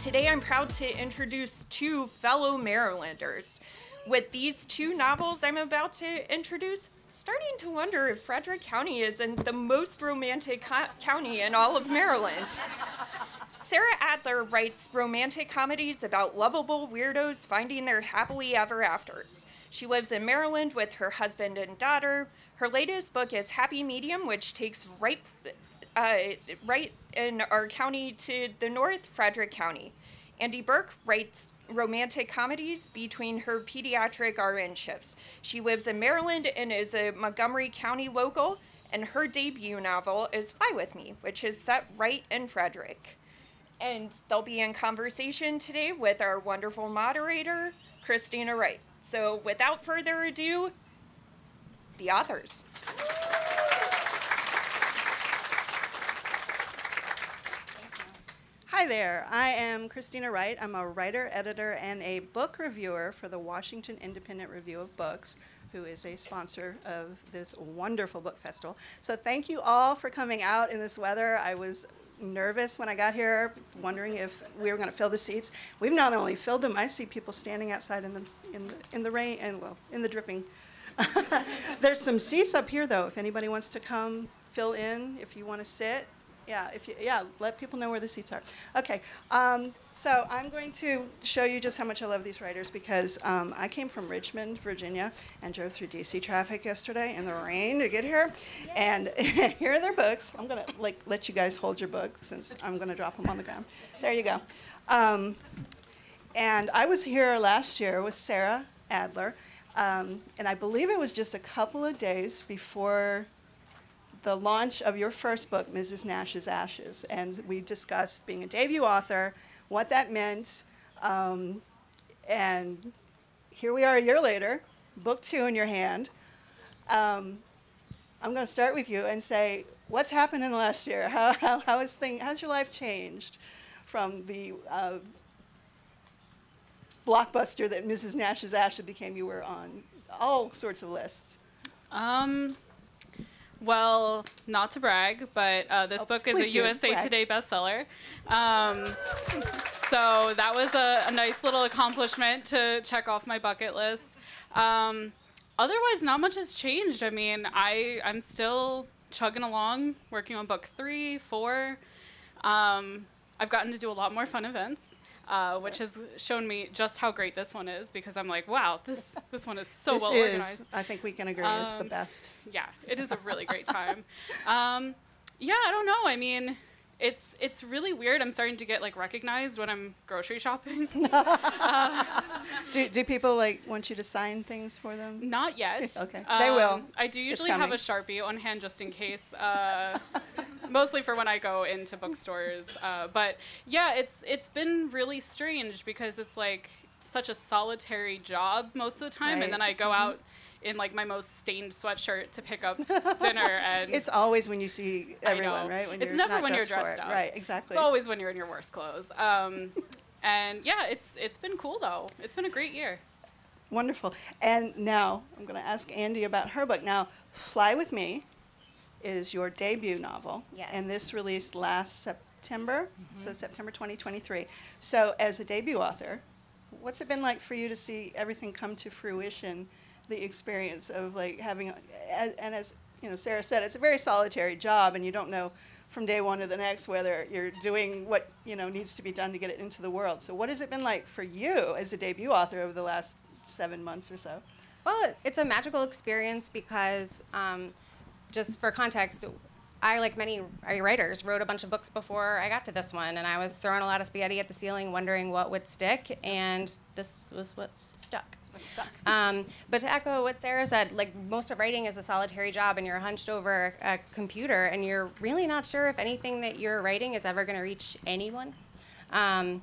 Today I'm proud to introduce two fellow Marylanders. With these two novels I'm about to introduce, starting to wonder if Frederick County isn't the most romantic county in all of Maryland. Sarah Adler writes romantic comedies about lovable weirdos finding their happily ever afters. She lives in Maryland with her husband and daughter. Her latest book is Happy Medium, which takes right in our county to the north, Frederick County. Andie Burke writes romantic comedies between her pediatric RN shifts. She lives in Maryland and is a Montgomery County local, and her debut novel is Fly With Me, which is set right in Frederick. And they'll be in conversation today with our wonderful moderator, Christina Wright. So without further ado, the authors. Hi there, I am Christina Wright. I'm a writer, editor, and a book reviewer for the Washington Independent Review of Books, who is a sponsor of this wonderful book festival. So thank you all for coming out in this weather. I was nervous when I got here, wondering if we were going to fill the seats. We've not only filled them, I see people standing outside in the rain and, well, in the dripping. There's some seats up here, though, if anybody wants to come fill in, if you want to sit. Yeah, let people know where the seats are. Okay, so I'm going to show you just how much I love these writers because I came from Richmond, Virginia, and drove through DC traffic yesterday in the rain to get here. Yay. And here are their books. I'm gonna let you guys hold your book since I'm gonna drop them on the ground. There you go. And I was here last year with Sarah Adler, and I believe it was just a couple of days before the launch of your first book, Mrs. Nash's Ashes, and we discussed being a debut author, what that meant, and here we are a year later, book 2 in your hand. I'm going to start with you and say, what's happened in the last year? How's your life changed from the blockbuster that Mrs. Nash's Ashes became? You were on all sorts of lists. Well, not to brag, but this book is a USA Today bestseller. So that was a nice little accomplishment to check off my bucket list. Otherwise, not much has changed. I mean, I'm still chugging along, working on book 3, 4. I've gotten to do a lot more fun events. Which has shown me just how great this one is because I'm like, wow, this one is so well organized. I think we can agree, is the best. Yeah, it is a really great time. Yeah, I don't know. I mean, it's really weird. I'm starting to get recognized when I'm grocery shopping. Do people want you to sign things for them? Not yet. Okay, they will. I do usually have a Sharpie on hand just in case. Mostly for when I go into bookstores. But yeah, it's been really strange because it's such a solitary job most of the time. Right. And then I go out in my most stained sweatshirt to pick up dinner. And it's always when you see everyone, right? It's never when you're dressed up. Right, exactly. It's always when you're in your worst clothes. And yeah, it's been cool though. It's been a great year. Wonderful. And now I'm going to ask Andie about her book. Now, Fly With Me is your debut novel. Yes. And this released last September, so September 2023. So as a debut author, what's it been like for you to see everything come to fruition, the experience of having, and as Sarah said, it's a very solitary job and you don't know from day one to the next whether you're doing what needs to be done to get it into the world. So what has it been like for you as a debut author over the last 7 months or so? Well, it's a magical experience because just for context, I, like many writers, wrote a bunch of books before I got to this one, and I was throwing a lot of spaghetti at the ceiling wondering what would stick, and this was what's stuck. But to echo what Sarah said, most of writing is a solitary job, and you're hunched over a computer, and you're really not sure if anything that you're writing is ever going to reach anyone. And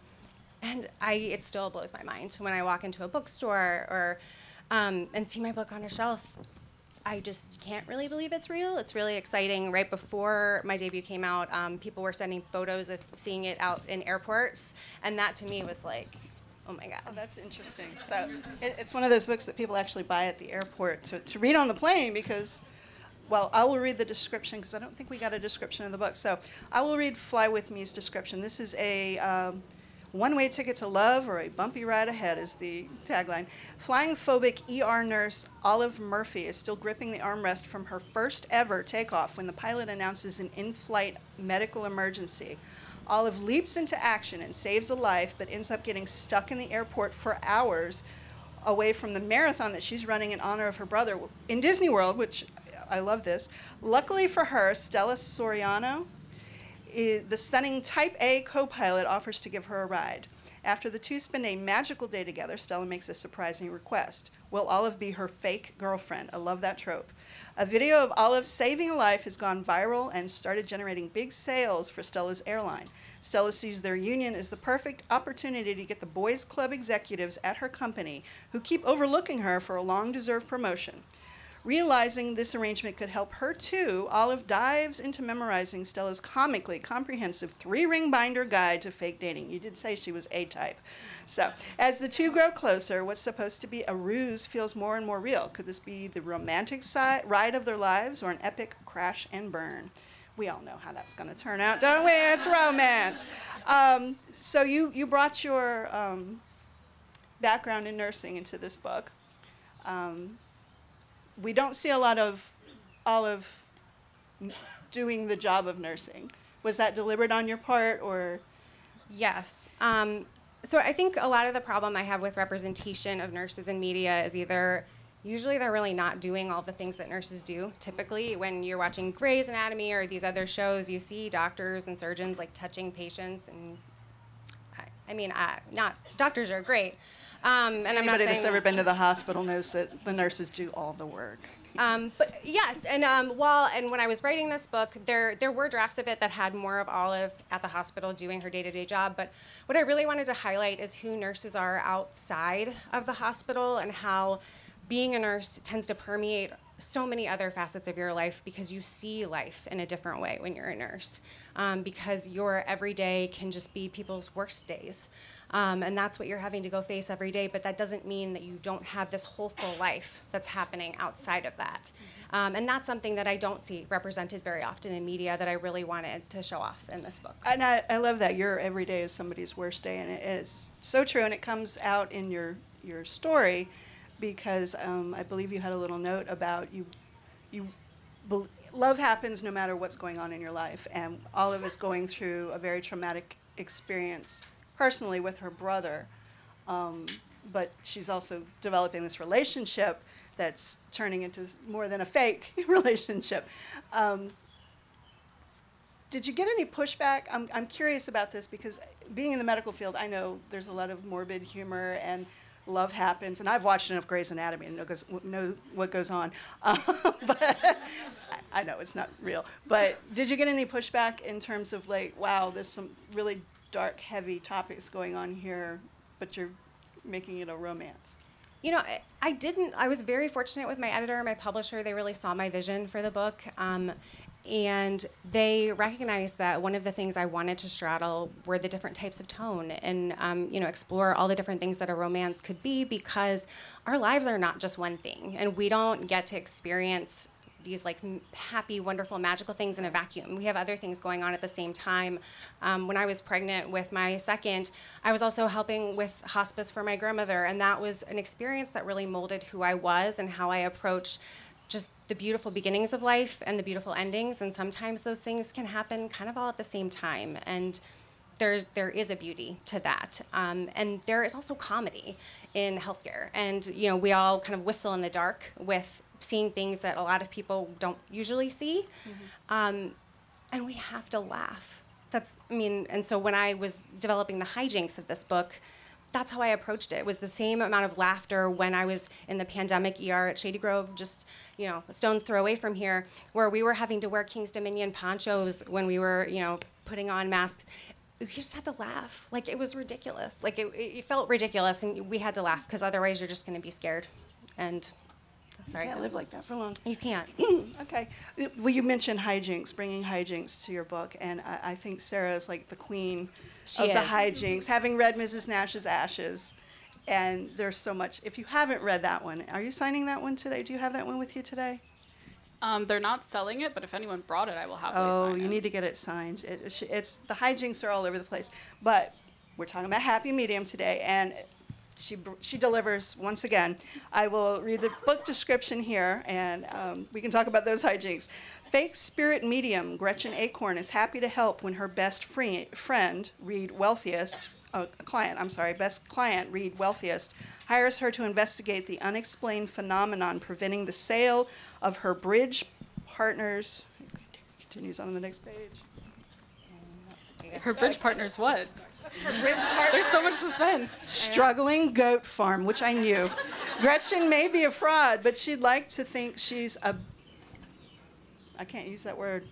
it still blows my mind when I walk into a bookstore or and see my book on a shelf. I just can't really believe it's real. It's really exciting. Right before my debut came out, people were sending photos of seeing it out in airports, and that to me was oh my God. Oh, that's interesting. So it's one of those books that people actually buy at the airport to read on the plane because, well, I will read the description because I don't think we got a description in the book. So I will read Fly With Me's description. This is a One-way ticket to love or a bumpy ride ahead is the tagline. Flying phobic ER nurse Olive Murphy is still gripping the armrest from her first ever takeoff when the pilot announces an in-flight medical emergency. Olive leaps into action and saves a life, but ends up getting stuck in the airport for hours away from the marathon that she's running in honor of her brother in Disney World, which I love this. Luckily for her, Stella Soriano, the stunning Type A co-pilot, offers to give her a ride. After the two spend a magical day together, Stella makes a surprising request. Will Olive be her fake girlfriend? I love that trope. A video of Olive saving a life has gone viral and started generating big sales for Stella's airline. Stella sees their union as the perfect opportunity to get the boys' club executives at her company, who keep overlooking her for a long-deserved promotion. Realizing this arrangement could help her too, Olive dives into memorizing Stella's comically comprehensive 3-ring binder guide to fake dating. You did say she was A-type. So, as the two grow closer, what's supposed to be a ruse feels more and more real. Could this be the romantic ride of their lives or an epic crash and burn? We all know how that's going to turn out, don't we? It's romance. So you brought your background in nursing into this book. We don't see a lot of Olive doing the job of nursing. Was that deliberate on your part, or? Yes. So I think a lot of the problem I have with representation of nurses in media is either usually they're really not doing all the things that nurses do. Typically, when you're watching Grey's Anatomy or these other shows, you see doctors and surgeons like touching patients, and not doctors are great. And anybody that's ever been to the hospital knows that the nurses do all the work. But yes, and when I was writing this book, there were drafts of it that had more of Olive at the hospital doing her day-to-day job. But what I really wanted to highlight is who nurses are outside of the hospital and how being a nurse tends to permeate so many other facets of your life because you see life in a different way when you're a nurse. Because your everyday can just be people's worst days. And that's what you're having to go face every day, but that doesn't mean that you don't have this whole full life that's happening outside of that. And that's something that I don't see represented very often in media that I really wanted to show off in this book. And I love that. Your every day is somebody's worst day, and it's so true, and it comes out in your story because I believe you had a little note about love happens no matter what's going on in your life, and Olive is going through a very traumatic experience personally with her brother, but she's also developing this relationship that's turning into more than a fake relationship. Did you get any pushback? I'm curious about this because being in the medical field, I know there's a lot of morbid humor and love happens, and I've watched enough Grey's Anatomy to know what goes on. But I know it's not real. But did you get any pushback in terms of like, wow, there's some really dark, heavy topics going on here, but you're making it a romance? You know, I didn't. I was very fortunate with my editor and my publisher. They really saw my vision for the book. And they recognized that one of the things I wanted to straddle were the different types of tone and, explore all the different things that a romance could be, because our lives are not just one thing. And we don't get to experience these like happy, wonderful, magical things in a vacuum. We have other things going on at the same time. When I was pregnant with my second, I was also helping with hospice for my grandmother. And that was an experience that really molded who I was and how I approached just the beautiful beginnings of life and the beautiful endings, and sometimes those things can happen kind of all at the same time, and there is a beauty to that. And there is also comedy in healthcare, and we all kind of whistle in the dark with seeing things that a lot of people don't usually see, and we have to laugh. And so when I was developing the hijinks of this book, that's how I approached it. It was the same amount of laughter when I was in the pandemic ER at Shady Grove, just a stone's throw away from here, where we were having to wear King's Dominion ponchos when we were, putting on masks. We just had to laugh. Like, it was ridiculous. Like, it felt ridiculous, and we had to laugh, because otherwise you're just going to be scared. And sorry. You can't live like that for long. You can't. Okay. Well, you mentioned hijinks, bringing hijinks to your book, and I think Sarah is like the queen of the hijinks, having read Mrs. Nash's Ashes, and there's so much. If you haven't read that one, are you signing that one today? Do you have that one with you today? They're not selling it, but if anyone brought it, I will happily sign it. Oh, you need to get it signed. It's the hijinks are all over the place, but we're talking about happy medium today, and she delivers once again. I will read the book description here, and we can talk about those hijinks. Fake spirit medium Gretchen Acorn is happy to help when her best friend, Reed Wealthiest, best client, Reed Wealthiest, hires her to investigate the unexplained phenomenon preventing the sale of her bridge partners. Continues on the next page. Her bridge partner's what? Her bridge partner. There's so much suspense. Struggling goat farm, which I knew. Gretchen may be a fraud, but she'd like to think she's a, I can't use that word,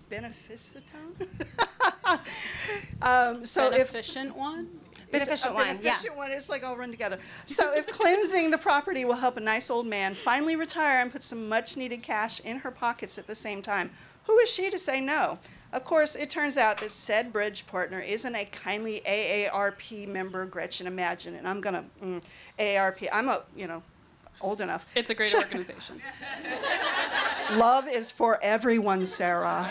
beneficent? Beneficent one? Beneficent one, yeah. Beneficent one, it's like all run together. So if cleansing the property will help a nice old man finally retire and put some much needed cash in her pockets at the same time, who is she to say no? Of course, it turns out that said bridge partner isn't a kindly AARP member Gretchen imagined, and I'm gonna, AARP, I'm old enough. It's a great organization. Love is for everyone, Sarah.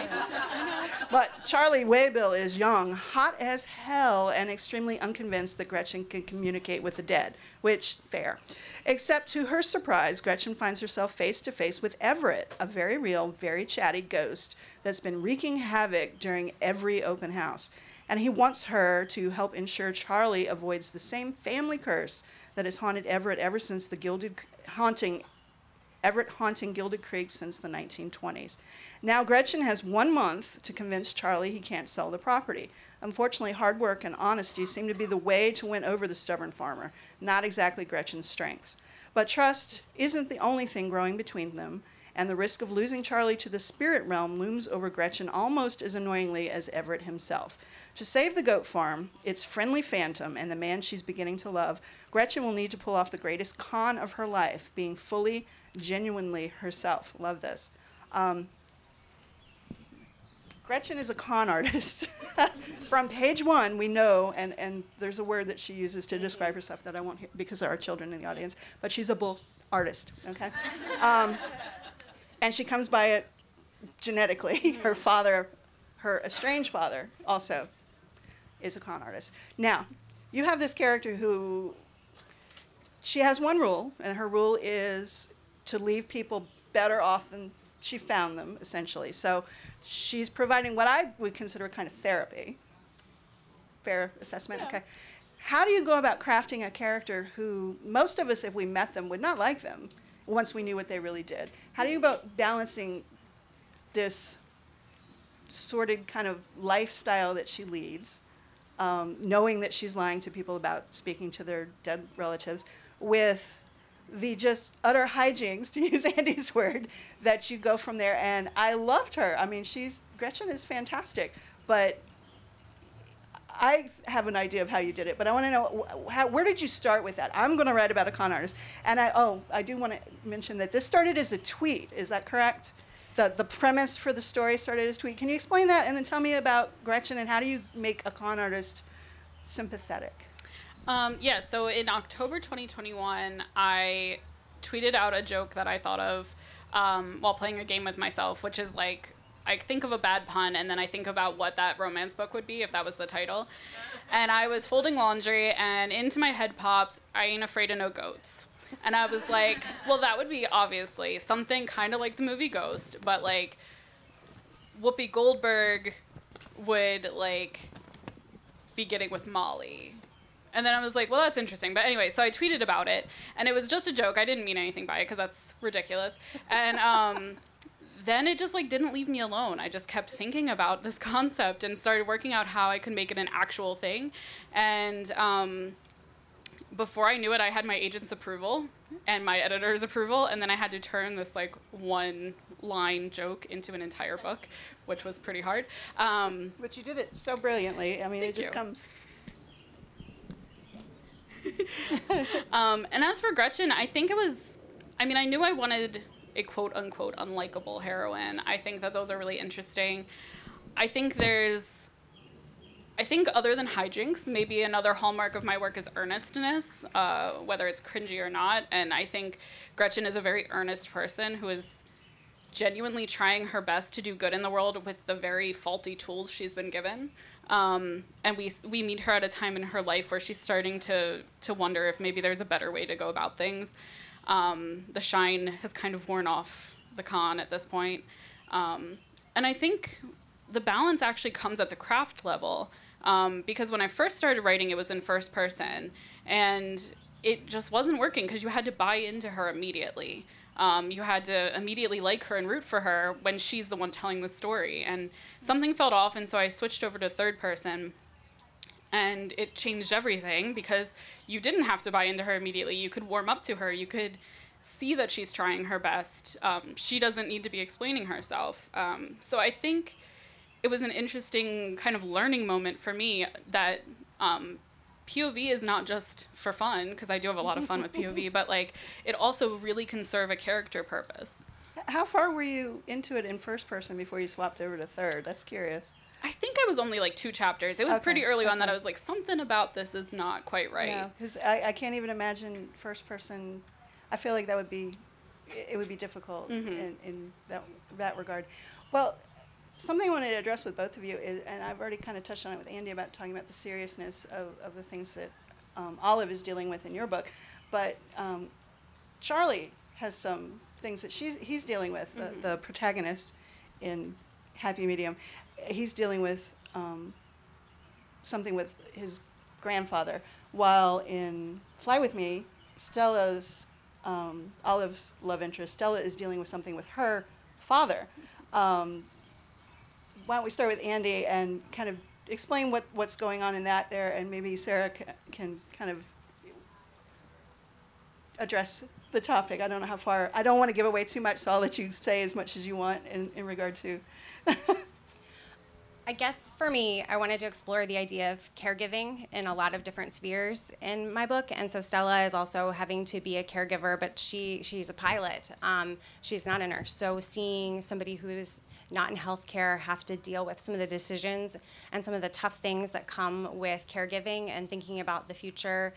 But Charlie Waybill is young, hot as hell, and extremely unconvinced that Gretchen can communicate with the dead, which, fair. Except to her surprise, Gretchen finds herself face to face with Everett, a very real, very chatty ghost that's been wreaking havoc during every open house. And he wants her to help ensure Charlie avoids the same family curse that has haunted Everett ever since the Everett haunting Gilded Creek since the 1920s. Now Gretchen has 1 month to convince Charlie he can't sell the property. Unfortunately, hard work and honesty seem to be the way to win over the stubborn farmer, not exactly Gretchen's strengths. But trust isn't the only thing growing between them, and the risk of losing Charlie to the spirit realm looms over Gretchen almost as annoyingly as Everett himself. To save the goat farm, its friendly phantom, and the man she's beginning to love, Gretchen will need to pull off the greatest con of her life, being fully, genuinely herself. Love this. Gretchen is a con artist. From page 1, we know, and there's a word that she uses to describe herself that I won't hear because there are children in the audience, but she's a bull artist, okay? And she comes by it genetically. Her father, her estranged father, also is a con artist. Now, you have this character who, she has one rule, and her rule is to leave people better off than she found them, essentially. So she's providing what I would consider a kind of therapy. Fair assessment? Yeah. Okay. How do you go about crafting a character who most of us, if we met them, would not like them once we knew what they really did? How do you go about balancing this sordid kind of lifestyle that she leads, knowing that she's lying to people about speaking to their dead relatives, with the just utter hijinks, to use Andie's word, that you go from there? And I loved her. I mean, Gretchen is fantastic, but I have an idea of how you did it, but I want to know, where did you start with that? I'm going to write about a con artist. And I do want to mention that this started as a tweet. Is that correct? The premise for the story started as a tweet. Can you explain that and then tell me about Gretchen and how do you make a con artist sympathetic? Yeah, so in October 2021, I tweeted out a joke that I thought of while playing a game with myself, which is like, I think of a bad pun, and then I think about what that romance book would be if that was the title. And I was folding laundry, and into my head popped, I ain't afraid of no goats. And I was like, well, that would be obviously something kind of like the movie Ghost, but like Whoopi Goldberg would like be getting with Molly. And then I was like, well, that's interesting. But anyway, so I tweeted about it, and it was just a joke. I didn't mean anything by it because that's ridiculous. And then it just like didn't leave me alone. I just kept thinking about this concept and started working out how I could make it an actual thing. And before I knew it, I had my agent's approval and my editor's approval, and then I had to turn this like one-line joke into an entire book, which was pretty hard. But you did it so brilliantly. I mean, it just comes. And as for Gretchen, I think it was, I mean, I knew I wanted a quote-unquote unlikable heroine. I think that those are really interesting. I think other than hijinks, maybe another hallmark of my work is earnestness, whether it's cringy or not. And I think Gretchen is a very earnest person who is genuinely trying her best to do good in the world with the very faulty tools she's been given. And we meet her at a time in her life where she's starting to wonder if maybe there's a better way to go about things. The shine has kind of worn off the con at this point. And I think the balance actually comes at the craft level, because when I first started writing, it was in first person, and it just wasn't working because you had to buy into her immediately. You had to immediately like her and root for her when she's the one telling the story. And something felt off, and so I switched over to third person. And it changed everything because you didn't have to buy into her immediately. You could warm up to her. You could see that she's trying her best. She doesn't need to be explaining herself. So I think it was an interesting kind of learning moment for me that POV is not just for fun, because I do have a lot of fun with POV, but like it also really can serve a character purpose. How far were you into it in first person before you swapped over to third? That's curious. I think I was only like 2 chapters. It was pretty early on that I was like, something about this is not quite right. Yeah, because I can't even imagine first person. I feel like it would be difficult in that regard. Well, something I wanted to address with both of you is, and I've already kind of touched on it with Andie about talking about the seriousness of the things that Olive is dealing with in your book, but Charlie has some things that he's dealing with. The protagonist in Happy Medium, he's dealing with something with his grandfather, while in Fly With Me, Stella's Olive's love interest, Stella is dealing with something with her father. Why don't we start with Andie and kind of explain what's going on in that there, and maybe Sarah can kind of address the topic. I don't know how far. I don't want to give away too much, so I'll let you say as much as you want in regard to. I guess for me, I wanted to explore the idea of caregiving in a lot of different spheres in my book. And so Stella is also having to be a caregiver, but she's a pilot. She's not a nurse. So seeing somebody who's not in healthcare have to deal with some of the decisions and some of the tough things that come with caregiving and thinking about the future,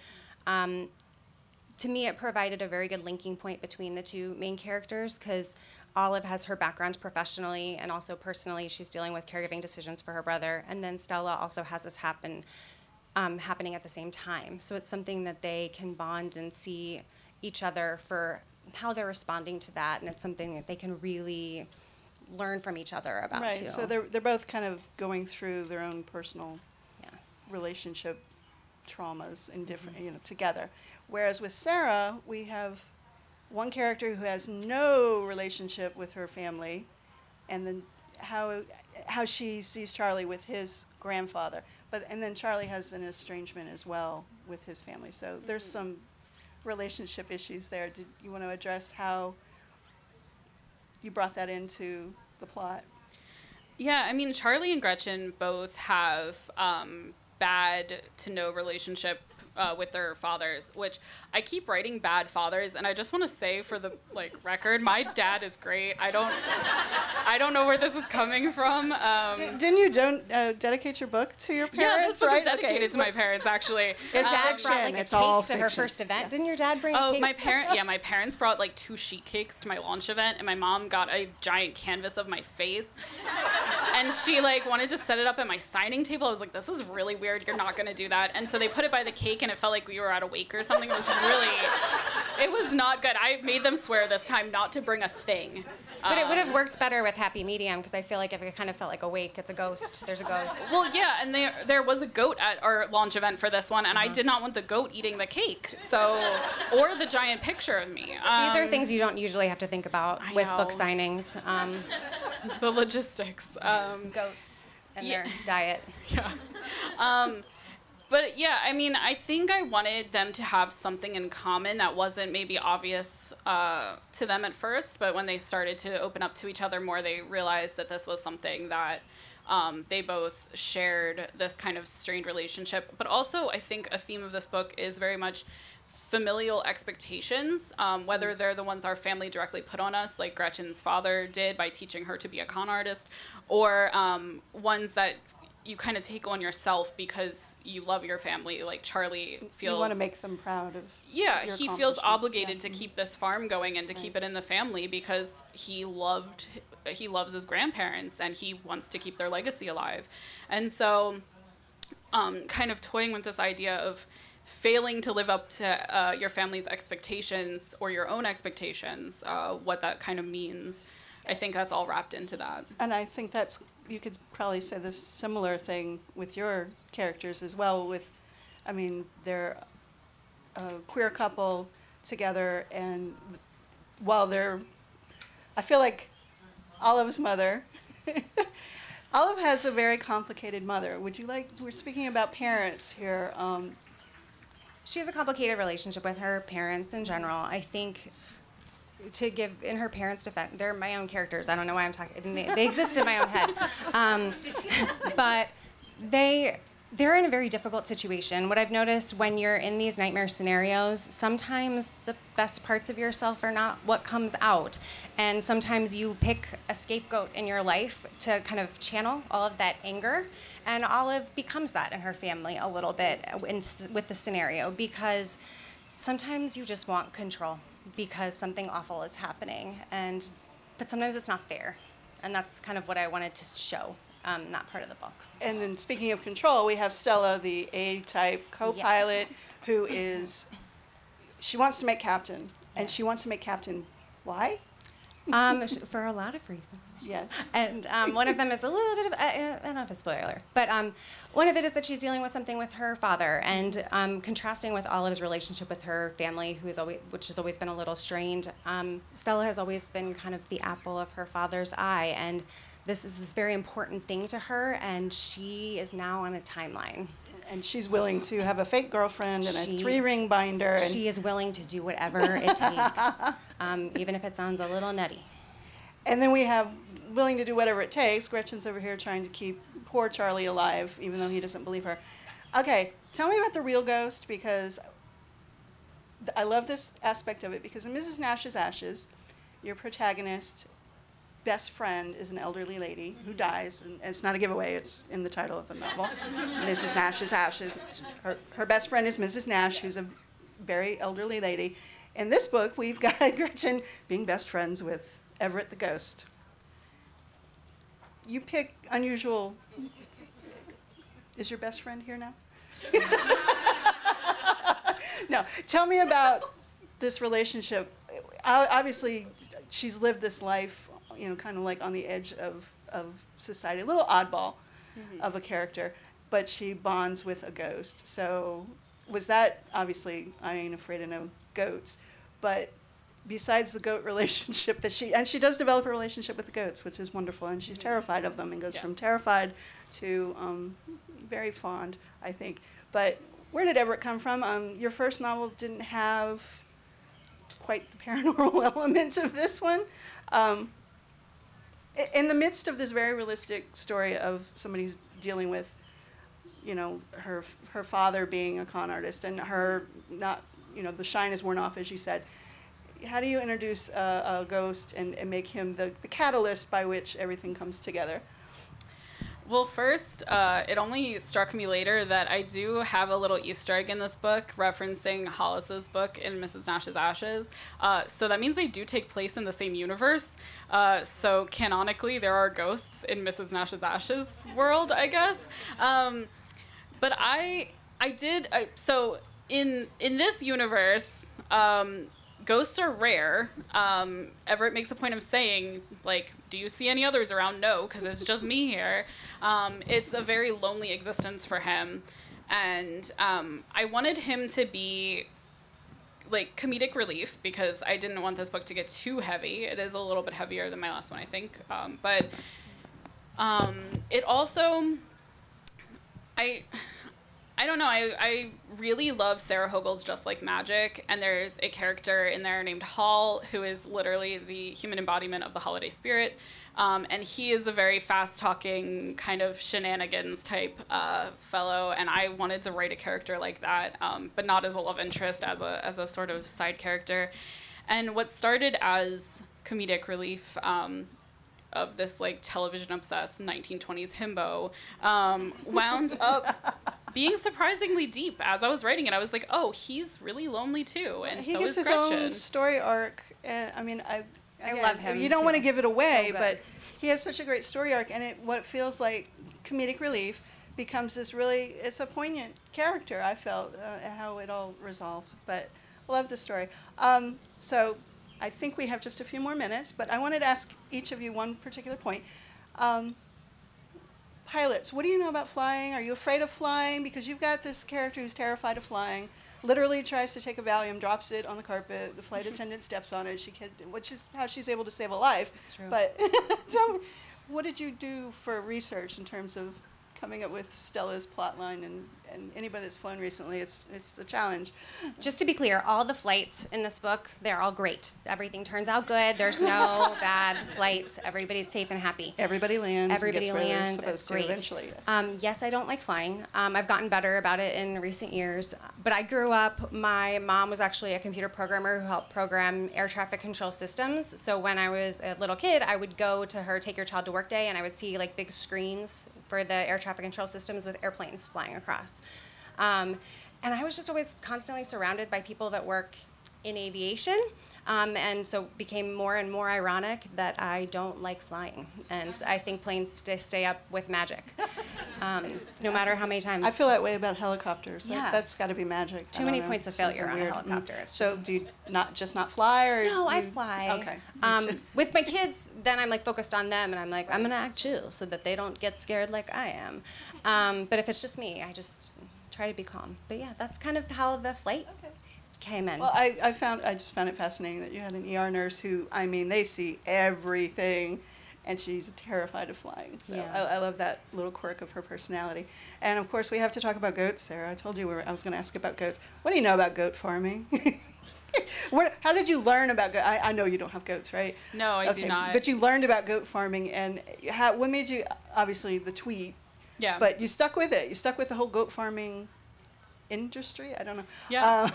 to me, it provided a very good linking point between the two main characters, because Olive has her background professionally and also personally. She's dealing with caregiving decisions for her brother. And then Stella also has this happening at the same time. So it's something that they can bond and see each other for how they're responding to that. And it's something that they can really learn from each other about, right. too. So they're both kind of going through their own personal relationship traumas in different, together. Whereas with Sarah, we have one character who has no relationship with her family, and then how she sees Charlie with his grandfather. And then Charlie has an estrangement as well with his family. So there's some relationship issues there. Did you want to address how you brought that into the plot? Yeah, I mean, Charlie and Gretchen both have bad to no relationship with their fathers, which I keep writing bad fathers, and I just want to say for the record, my dad is great. I don't know where this is coming from. Didn't you dedicate your book to your parents? Yeah, this book right? is dedicated to my parents, actually. It's Dad brought it's a cake all to her fiction. first event. Didn't your dad bring a cake? My parents brought 2 sheet cakes to my launch event, and my mom got a giant canvas of my face, and she wanted to set it up at my signing table. I was like, this is really weird. You're not gonna do that. And so they put it by the cake, and it felt like we were at a wake or something. It was not good. I made them swear this time not to bring a thing. But it would have worked better with Happy Medium, because I feel like if it kind of felt like a wake, it's a ghost. There's a ghost. Well, yeah, and there was a goat at our launch event for this one, and I did not want the goat eating the cake, or the giant picture of me. These are things you don't usually have to think about with book signings. The logistics. Goats and their diet. Yeah. But yeah, I mean, I think I wanted them to have something in common that wasn't maybe obvious to them at first, but when they started to open up to each other more, they realized that this was something that they both shared, this kind of strained relationship. But also, I think a theme of this book is very much familial expectations, whether they're the ones our family directly put on us, like Gretchen's father did by teaching her to be a con artist, or ones that you kind of take on yourself because you love your family. Like Charlie feels... You want to make them proud of Yeah, your he feels obligated yeah. to keep this farm going and to keep it in the family because he loves his grandparents and he wants to keep their legacy alive. And so kind of toying with this idea of failing to live up to your family's expectations or your own expectations, what that kind of means. I think that's all wrapped into that. And I think you could probably say this similar thing with your characters as well. I mean, they're a queer couple together, and I feel like Olive's mother, Olive has a very complicated mother. We're speaking about parents here. She has a complicated relationship with her parents in general. I think, to give in her parents' defense, they're my own characters. I don't know why I'm talking. They exist in my own head, but they're in a very difficult situation. What I've noticed when you're in these nightmare scenarios, sometimes the best parts of yourself are not what comes out, and sometimes you pick a scapegoat in your life to kind of channel all of that anger. And Olive becomes that in her family a little bit with the scenario, because sometimes you just want control because something awful is happening, but sometimes it's not fair, and that's kind of what I wanted to show in that part of the book. And then speaking of control, we have Stella, the A-type co-pilot, who she wants to make captain, and she wants to make captain. Why? For a lot of reasons. Yes. And one of them is a little bit of, I don't know if it's a spoiler, but one of it is that she's dealing with something with her father, and contrasting with Olive's relationship with her family, which has always been a little strained. Stella has always been kind of the apple of her father's eye, and this is this very important thing to her, and she is now on a timeline. And she's willing to have a fake girlfriend and a 3-ring binder. And she is willing to do whatever it takes, even if it sounds a little nutty. And then we have willing to do whatever it takes. Gretchen's over here trying to keep poor Charlie alive, even though he doesn't believe her. Okay, tell me about the real ghost, because I love this aspect of it, because in Mrs. Nash's Ashes, your protagonist, best friend, is an elderly lady who dies, and it's not a giveaway, it's in the title of the novel. Mrs. Nash's Ashes. Her best friend is Mrs. Nash, who's a very elderly lady. In this book, we've got Gretchen being best friends with Everett the ghost. You pick unusual... Is your best friend here now? No. Tell me about this relationship. Obviously, she's lived this life, kind of like on the edge of society. A little oddball of a character, but she bonds with a ghost. So was that, obviously, I ain't afraid of no goats, but besides the goat relationship she does develop a relationship with the goats, which is wonderful, and she's terrified of them and goes from terrified to very fond, I think. But where did Everett come from? Your first novel didn't have quite the paranormal elements of this one. In the midst of this very realistic story of somebody who's dealing with, her father being a con artist and her not, the shine is worn off, as you said. How do you introduce a ghost and make him the catalyst by which everything comes together? Well, first, it only struck me later that I do have a little Easter egg in this book referencing Hollis's book in Mrs. Nash's Ashes. So that means they do take place in the same universe. So canonically, there are ghosts in Mrs. Nash's Ashes world, I guess. But so in this universe, ghosts are rare. Everett makes a point of saying, like, do you see any others around? No, because it's just me here. It's a very lonely existence for him. And I wanted him to be, like, comedic relief, because I didn't want this book to get too heavy. It is a little bit heavier than my last one, I think. But it also... I don't know, I really love Sarah Hogel's Just Like Magic, and there's a character in there named Hall, who is literally the human embodiment of the holiday spirit, and he is a very fast-talking, kind of shenanigans type fellow, and I wanted to write a character like that, but not as a love interest, as a sort of side character. And what started as comedic relief of this like television obsessed 1920s himbo wound up being surprisingly deep. As I was writing it, I was like, oh, he's really lonely too, and he so gets is his Gretchen. own story arc, and I mean, I love him, You don't too. want to give it away, So good. but he has such a great story arc, and what feels like comedic relief becomes this really, it's a poignant character, I felt, how it all resolves. But I love the story. So I think we have just a few more minutes, but I wanted to ask each of you one particular point. Pilots, what do you know about flying? Are you afraid of flying? Because you've got this character who's terrified of flying, literally tries to take a Valium, drops it on the carpet, the flight attendant steps on it, which is how she's able to save a life. That's true. But tell me, what did you do for research in terms of coming up with Stella's plotline, and anybody that's flown recently, it's a challenge. Just to be clear, all the flights in this book, they're all great. Everything turns out good. There's no bad flights. Everybody's safe and happy. Everybody lands. Everybody and gets where lands. they're It's supposed great. to eventually. Yes. Yes, I don't like flying. I've gotten better about it in recent years. But I grew up, my mom was actually a computer programmer who helped program air traffic control systems. So when I was a little kid, I would go to her Take Your Child to Work Day, and I would see like big screens for the air traffic control systems with airplanes flying across. And I was just always constantly surrounded by people that work in aviation. And so it became more and more ironic that I don't like flying. And I think planes stay up with magic, no matter how many times. I feel that way about helicopters. Yeah. That's got to be magic. Too I many don't know. points of Something failure on a weird. helicopter. It's So do you not fly, or No, I you- fly. Okay. With my kids, then I'm like focused on them, and I'm like, I'm gonna act chill so that they don't get scared like I am. But if it's just me, I just try to be calm. But yeah, that's kind of how the flight came in. Well, I just found it fascinating that you had an ER nurse who, I mean, they see everything, and she's terrified of flying. So Yeah. I love that little quirk of her personality. And of course, we have to talk about goats, Sarah. I told you I was going to ask about goats. What do you know about goat farming? How did you learn about goat? I know you don't have goats, right? No, I do not. But you learned about goat farming, and what made you? Obviously, the tweet. Yeah. But you stuck with it. You stuck with the whole goat farming industry. I don't know. Yeah.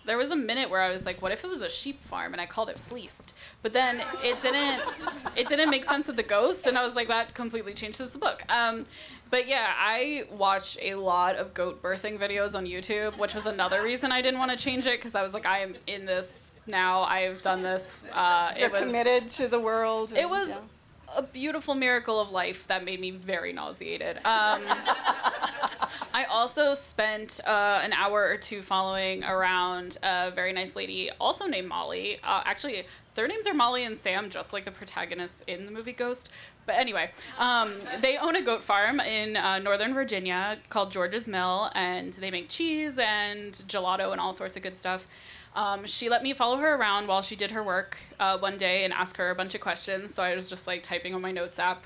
There was a minute where I was like, what if it was a sheep farm, and I called it fleeced? But then it didn't make sense with the ghost, and I was like, that completely changes the book. But yeah, I watched a lot of goat birthing videos on YouTube, which was another reason I didn't want to change it, because I was like, I am in this now. I've done this. You're committed to the world. It was a beautiful miracle of life that made me very nauseated. I also spent an hour or two following around a very nice lady also named Molly. Actually, their names are Molly and Sam, just like the protagonists in the movie Ghost. But anyway, they own a goat farm in Northern Virginia called George's Mill, and they make cheese and gelato and all sorts of good stuff. She let me follow her around while she did her work one day and ask her a bunch of questions. So I was just like typing on my notes app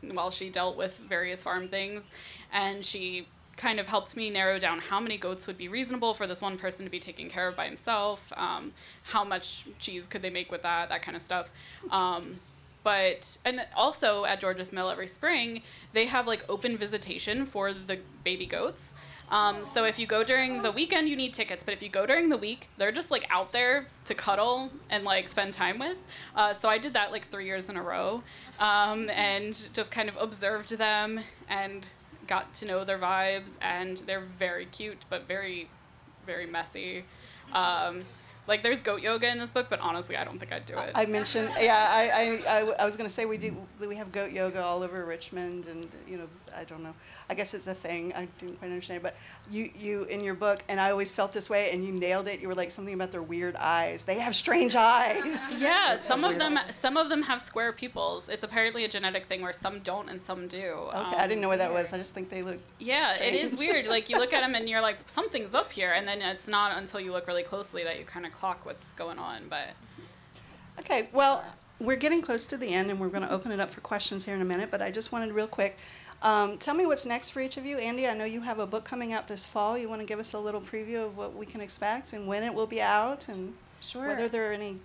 while she dealt with various farm things. And she kind of helped me narrow down how many goats would be reasonable for this one person to be taken care of by himself, how much cheese could they make with that kind of stuff. And also at George's Mill every spring, they have like open visitation for the baby goats. So if you go during the weekend, you need tickets. But if you go during the week, they're just like out there to cuddle and like spend time with. So I did that like 3 years in a row, and just kind of observed them and got to know their vibes. And they're very cute, but very, very messy. Like there's goat yoga in this book, but honestly, I don't think I'd do it. I mentioned, I was going to say we have goat yoga all over Richmond, and I don't know. I guess it's a thing. I didn't quite understand, but you in your book, and I always felt this way, and you nailed it. You were like something about their weird eyes. They have strange eyes. Yeah, some of them have square pupils. It's apparently a genetic thing where some don't and some do. Okay, I didn't know what that was. I just think they look. Yeah, strange. it is weird. Like you look at them and you're like, something's up here, and then it's not until you look really closely that you kind of clock what's going on. But Okay, well, we're getting close to the end, and we're going to open it up for questions here in a minute, but I just wanted real quick, tell me what's next for each of you. Andie, I know you have a book coming out this fall. You want to give us a little preview of what we can expect and when it will be out, and Sure. whether there are any,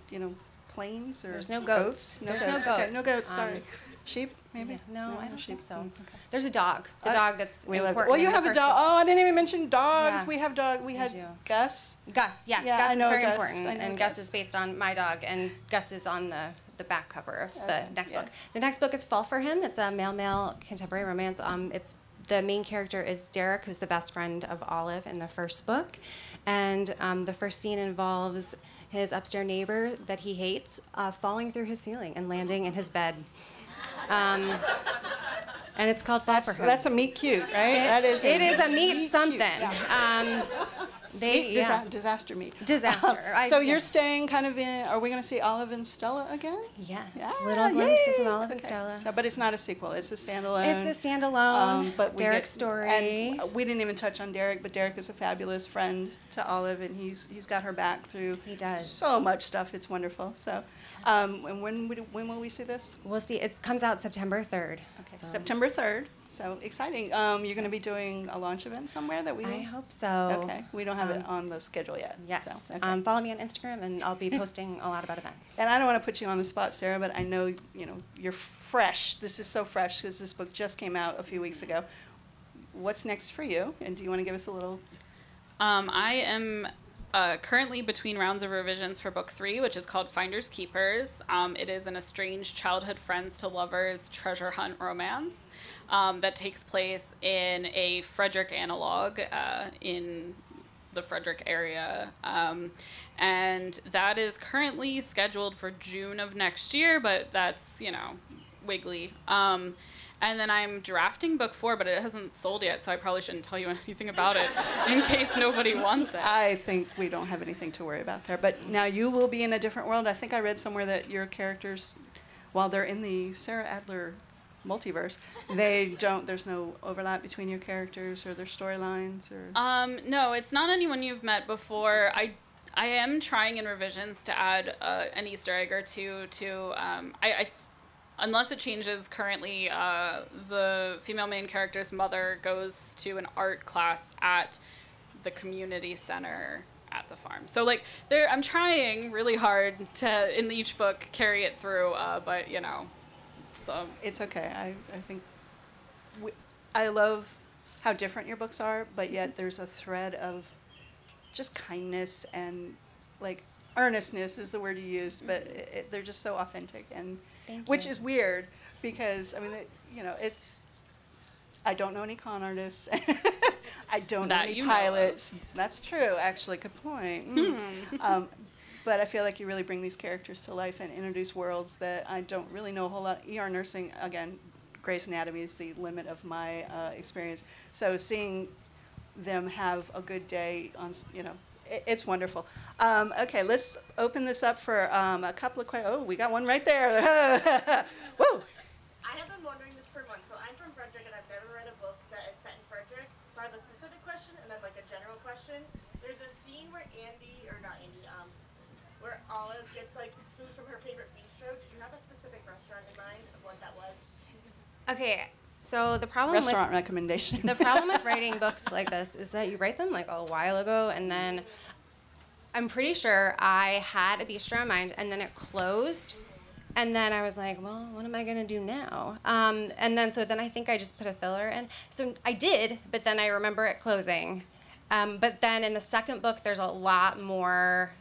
planes or There's no goats. No There's goats. no Okay, goats. no goats, sorry. Sheep, maybe? Yeah, no, I don't sheep. think so. Okay. There's a dog. The dog that's We love important. Well, you in the have a first dog. book. Oh, I didn't even mention dogs. Yeah. We have dog. We had do. Gus. Gus, yes. Yeah, Gus I is know very Gus. important. I know And Gus. Gus is based on my dog, and Gus is on the the back cover of Okay, the next book. yes. The next book is Fall for Him. It's a male-male contemporary romance. It's the main character is Derek, who's the best friend of Olive in the first book, and the first scene involves his upstairs neighbor that he hates falling through his ceiling and landing in his bed. And it's called Fall for Him. That's a meet cute, right? It is a meet cute. something. Yeah. Disaster meet. Disaster. So you're staying kind of in. Are we going to see Olive and Stella again? Yes. Yeah, Little glimpses yay. of Olive and Okay. Stella. So, but it's not a sequel. It's a standalone. It's a standalone but Derek story. And we didn't even touch on Derek, but Derek is a fabulous friend to Olive, and he's got her back through. He does. So much stuff. It's wonderful. So, and when will we see this? We'll see. It comes out September 3rd. Okay, so September 3rd. So exciting. You're going to be doing a launch event somewhere that we. I hope so. Okay, we don't have it on the schedule yet. Yes. So, okay. Follow me on Instagram, and I'll be posting a lot about events. And I don't want to put you on the spot, Sarah, but I know you're fresh. This is so fresh because this book just came out a few weeks ago. What's next for you? And do you want to give us a little? I am currently between rounds of revisions for book 3, which is called Finders Keepers. It is an estranged childhood friends to lovers treasure hunt romance that takes place in a Frederick analog in the Frederick area. And that is currently scheduled for June of next year, but that's, wiggly. And then I'm drafting book 4, but it hasn't sold yet, so I probably shouldn't tell you anything about it in case nobody wants it. I think we don't have anything to worry about there. But now you will be in a different world. I think I read somewhere that your characters, while they're in the Sarah Adler multiverse, there's no overlap between your characters or their storylines or. No, it's not anyone you've met before. I am trying in revisions to add an Easter egg or two to unless it changes currently, the female main character's mother goes to an art class at the community center at the farm. So I'm trying really hard to in each book carry it through, but so It's okay. I think I love how different your books are, but yet there's a thread of just kindness and earnestness is the word you used, but they're just so authentic, and which is weird because it's. I don't know any con artists. I don't know any pilots. That's true, actually. Good point. But I feel like you really bring these characters to life and introduce worlds that I don't really know a whole lot. ER nursing, again, Grey's Anatomy is the limit of my experience. So seeing them have a good day on, it's wonderful. Okay, let's open this up for a couple of questions. Oh, we got one right there. Woo! I have been wondering this for months. So I'm from Frederick, and I've never read a book that is set in Frederick. So I have a specific question and then a general question. There's a scene where where Olive gets food from her favorite bistro. Did you have a specific restaurant in mind of what that was? Okay, so the problem Restaurant recommendation. The problem with writing books like this is that you write them a while ago, and then I'm pretty sure I had a bistro in mind, and then it closed, and then I was like, well, what am I gonna do now? And then I think I just put a filler in. So I did, but then I remember it closing. But then in the second book, there's a lot more.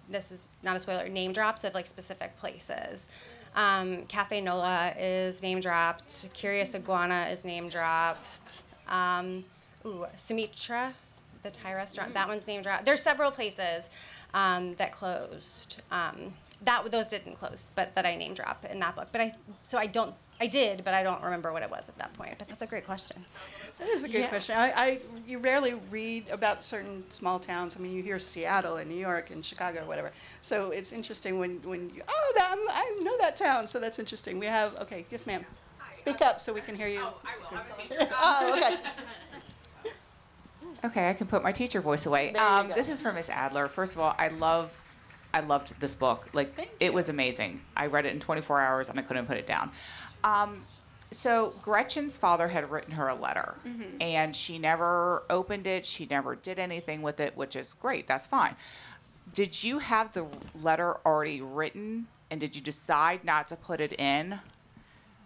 This is not a spoiler. Name drops of specific places. Cafe Nola is name dropped. Curious Iguana is name dropped. Sumitra, the Thai restaurant, that one's name dropped. There's several places that closed. Those didn't close, but that I name drop in that book. But I did, but I don't remember what it was at that point. But that's a great question. That is a good question. You rarely read about certain small towns. I mean, you hear Seattle and New York and Chicago or whatever. So it's interesting when you, I know that town. So that's interesting. We have, okay, yes, ma'am. Speak up so we can hear you. Oh, I will. I'm a teacher. Oh, okay. Okay, I can put my teacher voice away. There you go. This is from Miss Adler. First of all, I loved this book. It was amazing. I read it in 24 hours and I couldn't put it down. So Gretchen's father had written her a letter, and she never opened it. She never did anything with it, which is great. That's fine. Did you have the letter already written, and did you decide not to put it in?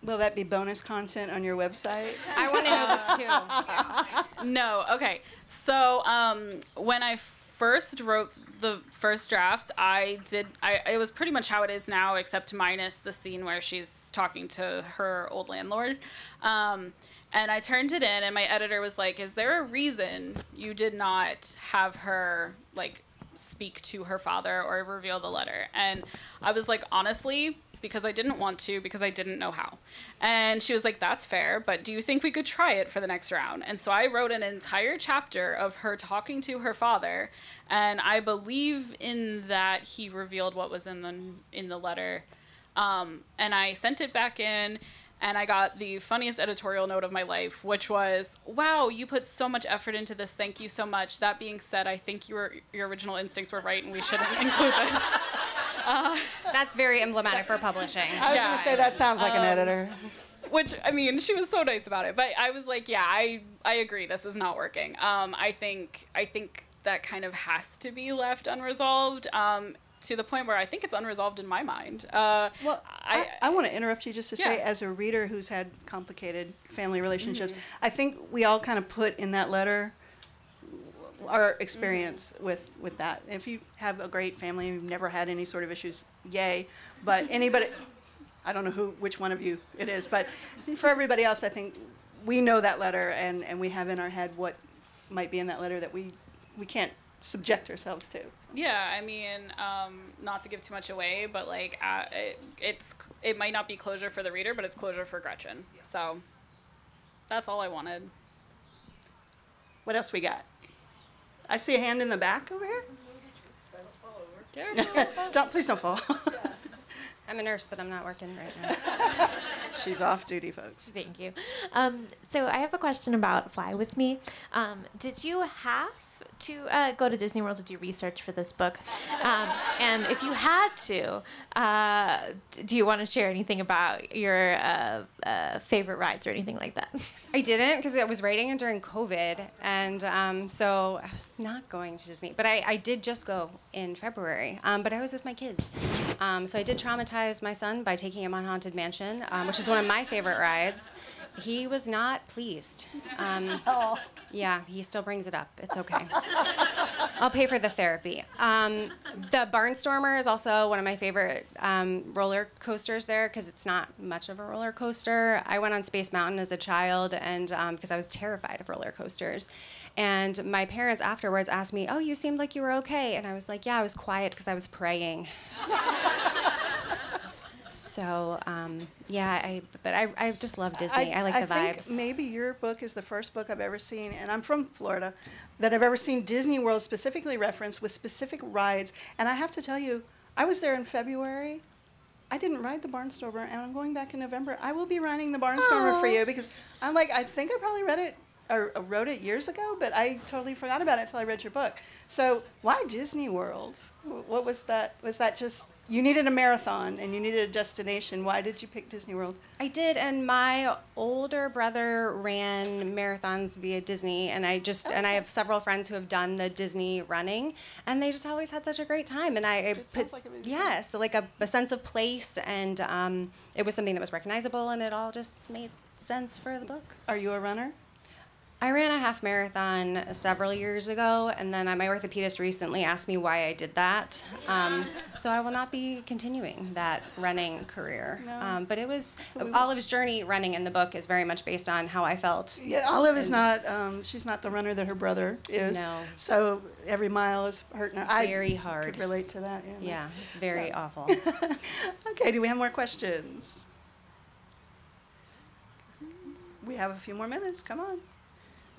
Will that be bonus content on your website? I want to know this too. No, okay. So when I first wrote the first draft, it was pretty much how it is now, except minus the scene where she's talking to her old landlord. And I turned it in, and my editor was like, is there a reason you did not have her, like, speak to her father or reveal the letter? And I was like, honestly, because I didn't want to, because I didn't know how. And she was like, that's fair, but do you think we could try it for the next round? And so I wrote an entire chapter of her talking to her father, and I believe in that he revealed what was in the letter. And I sent it back in, and I got the funniest editorial note of my life, which was, wow, you put so much effort into this. Thank you so much. That being said, I think your original instincts were right, and we shouldn't include this. That's very emblematic for publishing. I was going to say, that sounds like an editor. Which, I mean, she was so nice about it. But I was like, yeah, I agree. This is not working. I think that kind of has to be left unresolved. To the point where I think it's unresolved in my mind. Well, I want to interrupt you just to say, as a reader who's had complicated family relationships, I think we all kind of put in that letter our experience with that. If you have a great family and you've never had any sort of issues, yay. But anybody, I don't know which one of you it is, but for everybody else, I think we know that letter, and we have in our head what might be in that letter that we can't subject ourselves to. Yeah, I mean, not to give too much away, but like it might not be closure for the reader, but it's closure for Gretchen. So that's all I wanted. What else we got? I see a hand in the back over here. Please don't fall. I'm a nurse, but I'm not working right now. She's off duty, folks. Thank you. So I have a question about Fly With Me. Did you have to go to Disney World to do research for this book? And if you had to, do you want to share anything about your favorite rides or anything like that? I didn't, because I was writing it during COVID, and so I was not going to Disney. But I did just go in February, but I was with my kids. So I did traumatize my son by taking him on Haunted Mansion, which is one of my favorite rides. He was not pleased. Yeah, he still brings it up. It's okay. I'll pay for the therapy. The Barnstormer is also one of my favorite roller coasters there, because it's not much of a roller coaster. I went on Space Mountain as a child, and because I was terrified of roller coasters. And my parents afterwards asked me, oh, you seemed like you were okay. And I was like, yeah, I was quiet because I was praying. So, yeah, I just love Disney. I like the vibes. I think maybe your book is the first book I've ever seen, and I'm from Florida, that I've ever seen Disney World specifically referenced with specific rides. And I have to tell you, I was there in February. I didn't ride the Barnstormer, and I'm going back in November. I will be riding the Barnstormer for you, because I'm like, I think I probably read it or wrote it years ago, but I totally forgot about it until I read your book. So why Disney World? What was that? Was that just, you needed a marathon and you needed a destination? Why did you pick Disney World? I did, and my older brother ran marathons via Disney, and I have several friends who have done the Disney running, and they just always had such a great time. And so like a sense of place, and it was something that was recognizable, and it all just made sense for the book. Are you a runner? I ran a half marathon several years ago, and then my orthopedist recently asked me why I did that. So I will not be continuing that running career. No. But it was, Olive's journey running in the book is very much based on how I felt. Yeah, Olive is not, she's not the runner that her brother is. No. So every mile is hurting her. Very hard. I could relate to that. Yeah, it's very awful. Okay, do we have more questions? We have a few more minutes, come on.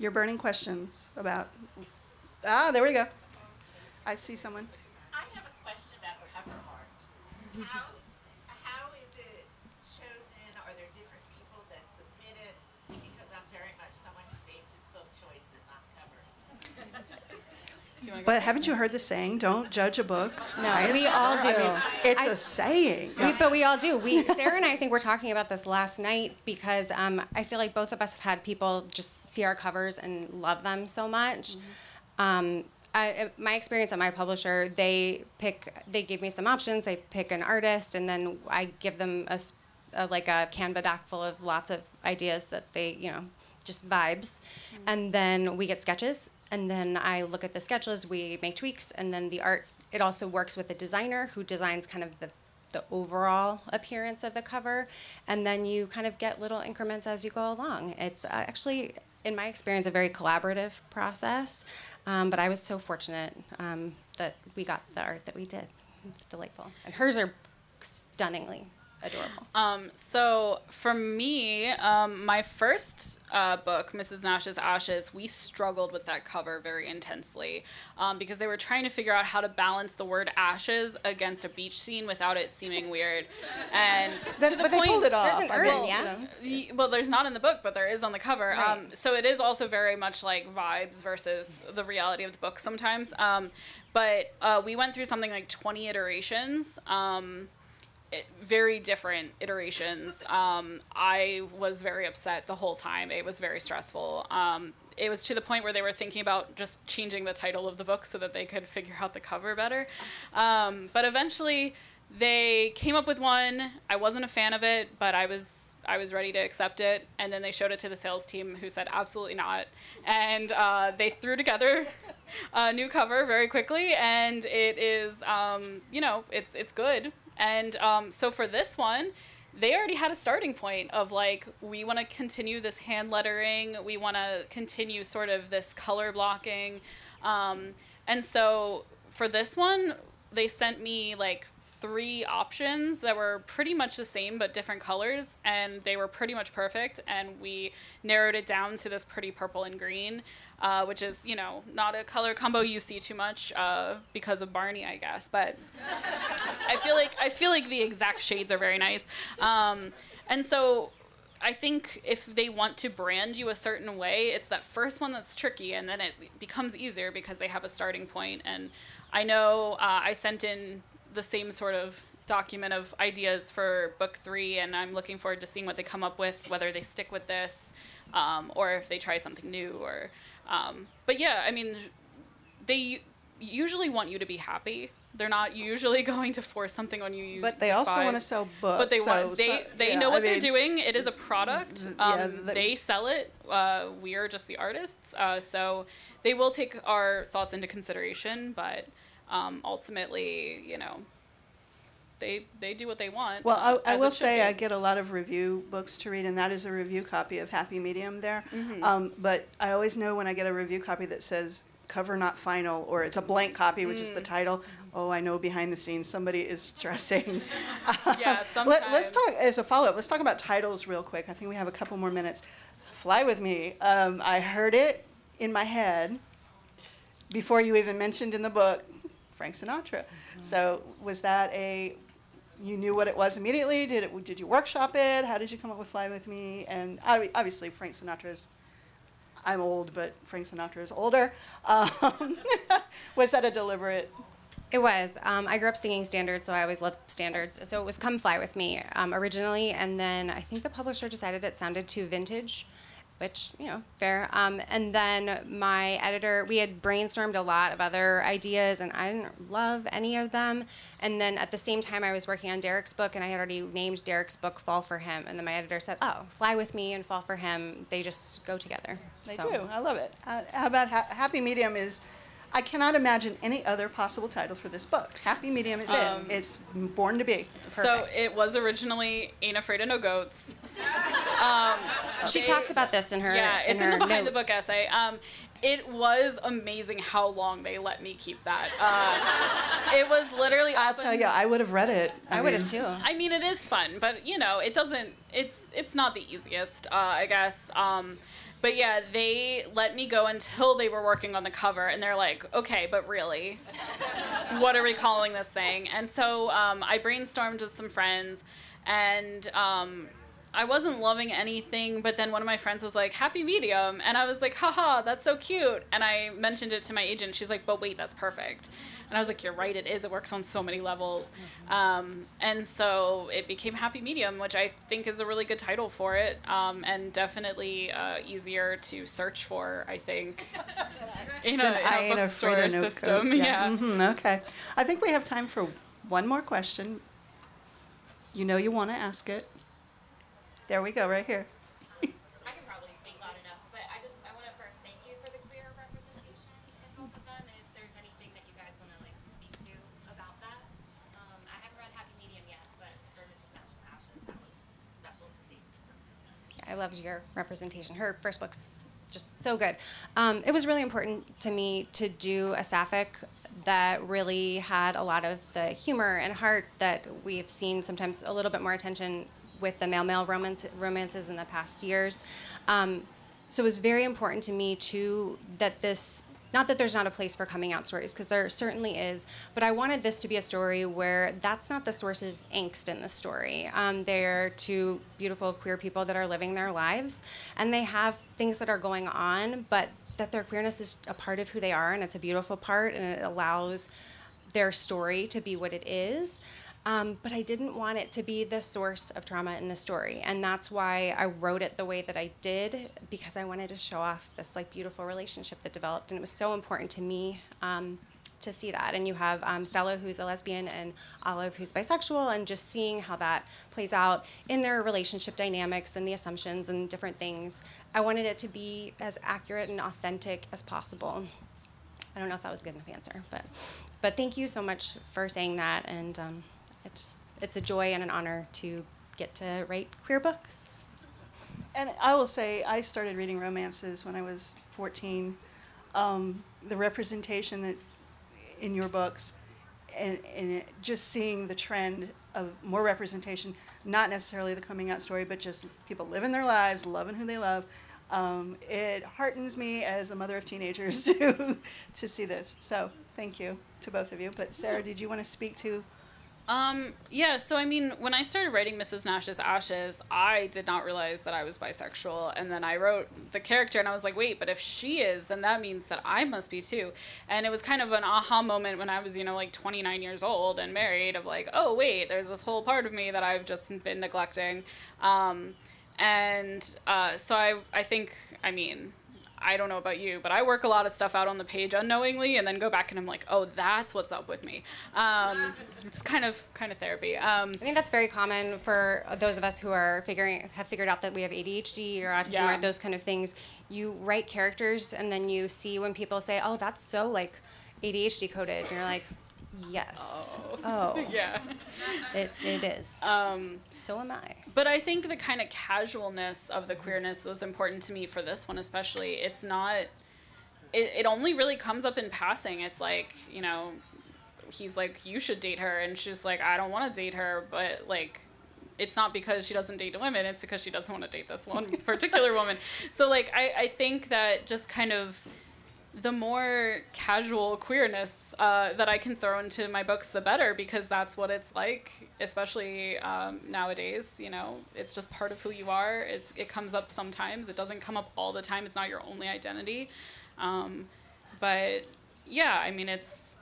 Your burning questions about, there we go. I see someone. I have a question about cover art. How is it chosen? Are there different people that submit it? Because I'm very much someone who bases book choices on covers. But haven't you heard the saying, don't judge a book? No, we all do. I mean, it's a saying. But we all do. Sarah and I think we're talking about this last night, because I feel like both of us have had people just see our covers and love them so much. Mm-hmm. My experience at my publisher, they give me some options. They pick an artist, and then I give them a Canva doc full of lots of ideas that they, just vibes. Mm-hmm. And then we get sketches. and then I look at the sketches, we make tweaks, and then the art, it also works with the designer who designs kind of the overall appearance of the cover, and then you kind of get little increments as you go along. It's actually, in my experience, a very collaborative process, but I was so fortunate that we got the art that we did. It's delightful. And hers are stunningly adorable. So for me, my first book, Mrs. Nash's Ashes, we struggled with that cover very intensely because they were trying to figure out how to balance the word ashes against a beach scene without it seeming weird. And to the but point, they pulled it off. There's an urn, yeah? Well, there's not in the book, but there is on the cover. Right. So it is also very much like vibes versus the reality of the book sometimes. But we went through something like 20 iterations. Very different iterations. I was very upset the whole time. It was very stressful. It was to the point where they were thinking about just changing the title of the book so that they could figure out the cover better. But eventually they came up with one. I wasn't a fan of it, but I was ready to accept it. And then they showed it to the sales team, who said absolutely not. And they threw together a new cover very quickly, and it is, it's good. And so for this one, they already had a starting point of like, we want to continue this hand lettering. We want to continue sort of this color blocking. And so for this one, they sent me like 3 options that were pretty much the same but different colors, and they were pretty much perfect. And we narrowed it down to this pretty purple and green, which is, not a color combo you see too much because of Barney, I guess. But I feel like the exact shades are very nice. And so I think if they want to brand you a certain way, it's that first one that's tricky, and then it becomes easier because they have a starting point. And I know I sent in the same sort of document of ideas for book 3, and I'm looking forward to seeing what they come up with, whether they stick with this or if they try something new. Or but yeah, I mean, they usually want you to be happy. They're not usually going to force something on you. But they also want to sell books. But they know what they're doing. It is a product. They sell it. We are just the artists. So they will take our thoughts into consideration. But ultimately, they do what they want. Well, I will say I get a lot of review books to read, and that is a review copy of Happy Medium there. Mm-hmm. But I always know when I get a review copy that says cover not final, or it's a blank copy, which is the title. Oh, I know behind the scenes somebody is stressing. Yeah, sometimes. Let's talk, as a follow-up, let's talk about titles real quick. I think we have a couple more minutes. Fly With Me. I heard it in my head before you even mentioned in the book Frank Sinatra. Mm-hmm. So was that you knew what it was immediately? Did you workshop it? How did you come up with Fly With Me? And obviously Frank Sinatra's, I'm old, but Frank Sinatra is older. Was that a deliberate? It was. I grew up singing standards, so I always loved standards. So it was Come Fly With Me originally, and then I think the publisher decided it sounded too vintage, which, fair. And then my editor, we had brainstormed a lot of other ideas, and I didn't love any of them. And then at the same time, I was working on Derek's book, and I had already named Derek's book Fall for Him. And then my editor said, oh, Fly With Me and Fall for Him, they just go together. They do. I love it. How about Happy Medium is, I cannot imagine any other possible title for this book. Happy Medium is it. It's born to be. It's perfect. So it was originally Ain't Afraid of No Goats. She talks about this in her it's in the behind the note. book essay. It was amazing how long they let me keep that. It was literally. I'll tell you, I would have read it. I would have too. I mean, it is fun, but it doesn't. It's not the easiest, I guess. But yeah, they let me go until they were working on the cover, and they're like, okay, but really, what are we calling this thing? And so I brainstormed with some friends, and I wasn't loving anything, but then one of my friends was like, Happy Medium, and I was like, haha, that's so cute. And I mentioned it to my agent. She's like, but wait, that's perfect. And I was like, you're right, it is. It works on so many levels. And so it became Happy Medium, which I think is a really good title for it, and definitely easier to search for, I think, in a bookstore system. Yeah. Mm-hmm, okay. I think we have time for one more question. You know you want to ask it. There we go, right here. I can probably speak loud enough, but I want to first thank you for the queer representation. I loved your representation. Her first book's just so good. It was really important to me to do a sapphic that really had a lot of the humor and heart that we've seen sometimes a little bit more attention with the male-male romances in the past years. So it was very important to me that this, not that there's not a place for coming out stories, because there certainly is, but I wanted this to be a story where that's not the source of angst in the story. They're two beautiful queer people that are living their lives, and they have things that are going on, but that their queerness is a part of who they are, and it's a beautiful part, and it allows their story to be what it is. But I didn't want it to be the source of trauma in the story, and that's why I wrote it the way that I did, because I wanted to show off this like beautiful relationship that developed, and it was so important to me to see that. And you have Stella, who's a lesbian, and Olive, who's bisexual, and just seeing how that plays out in their relationship dynamics and the assumptions and different things. I wanted it to be as accurate and authentic as possible. I don't know if that was a good enough answer, but thank you so much for saying that, and it's a joy and an honor to get to write queer books. And I will say, I started reading romances when I was 14. The representation that in your books, and just seeing the trend of more representation, not necessarily the coming out story, but just people living their lives, loving who they love. It heartens me as a mother of teenagers to see this. So thank you to both of you. But Sarah, did you want to speak to? Yeah, so I mean, when I started writing Mrs. Nash's Ashes, I did not realize that I was bisexual, and then I wrote the character, and I was like, wait, but if she is, then that means that I must be too. And it was kind of an aha moment when I was, like 29 years old and married, of like, oh, wait, there's this whole part of me that I've just been neglecting. So I think, I mean, I don't know about you, but I work a lot of stuff out on the page unknowingly, and then go back and I'm like, oh, that's what's up with me. It's kind of therapy. I think that's very common for those of us who are have figured out that we have ADHD or autism or those kind of things. You write characters, and then you see when people say, oh, that's so like ADHD coded, and you're like, yes. Oh. Yeah. It is. So am I. But I think the kind of casualness of the queerness was important to me for this one especially. It's not... It only really comes up in passing. It's like, he's like, you should date her. And she's like, I don't want to date her. But, like, it's not because she doesn't date women. It's because she doesn't want to date this one particular woman. So, like, I think that just kind of... the more casual queerness that I can throw into my books, the better, because that's what it's like, especially nowadays. It's just part of who you are. It comes up sometimes. It doesn't come up all the time. It's not your only identity. But yeah, I mean, it's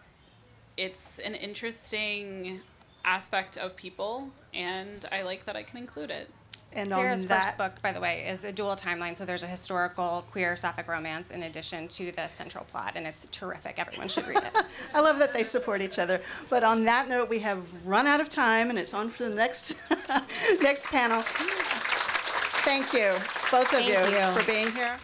an interesting aspect of people, and I like that I can include it. And Sarah's first book, by the way, is a dual timeline, so there's a historical queer sapphic romance in addition to the central plot, and it's terrific. Everyone should read it. I love that they support each other. But on that note, we have run out of time, and it's on for the next next panel. Thank you, both of you, for being here.